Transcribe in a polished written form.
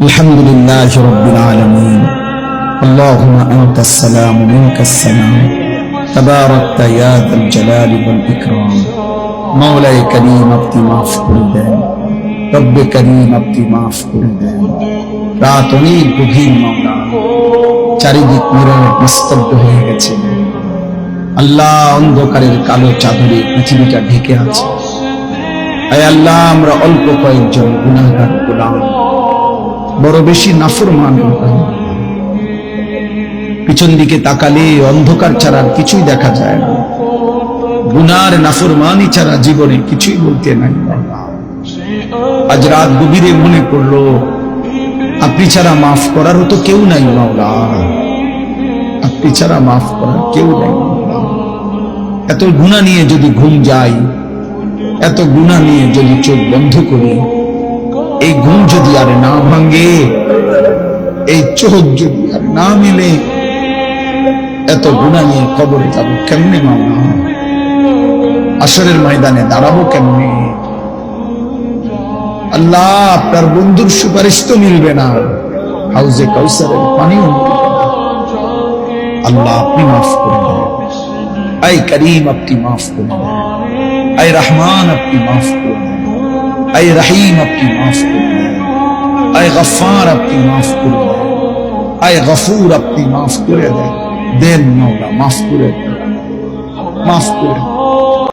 الحمد لله رب العالمين اللهم أنت السلام منك السلام تباركت يا ذا الجلال والإكرام مولاي كريم আপনি মাফ করে দেন রব্বে করিম আপনি মাফ করে দেন রাত অনেক গভীর মাওলা চারিদিক নীরব নিস্তব্ধ হয়ে গেছে আল্লাহ অন্ধকারের কালো চাদরে পৃথিবীটা ঢেকে আছে আয় আল্লাহ আমরা অল্প কয়েকজন গুনাহগার গোলাম বড় বেশি নাফরমান পিছন দিকে তাকালে অন্ধকার ছাড়া আর কিছুই দেখা যায় না গুনার নাফরমানি ছাড়া জীবনে কিছুই বলতে নাই আজ রাত গভীরে মনে করলো আপনি ছাড়া মাফ করারও তো কেউ নাই মাওলা আপনি ছাড়া মাফ করার কেউ নাই এত গুনাহ নিয়ে যদি ঘুম যায় এত গুনাহ নিয়ে যদি চোখ বন্ধ করি এই ঘুম যদি আর না ভাঙে এই চোখ যদি আর না মেলে এত গুনাহ নিয়ে কবরে যাব কেমনে মাওলা আসরের ময়দানে দাঁড়াবো কেমনে আল্লাহ আপনার বন্ধুর সুপারিশ তো মিলবে না হাউজে কাউসারের পানিও মিলবে না আল্লাহ আপনি মাফ করে দেন আয় করিম আপনি মাফ করে দেন আয় রহমান আপনি মাফ করে দেন আয় রহিম আপনি মাফ করে দেন আয় গফফার আপনি মাফ করে দেন আয় গফুর আপনি মাফ করে দেন দেন মাওলা মাফ করে দেন মাফ করে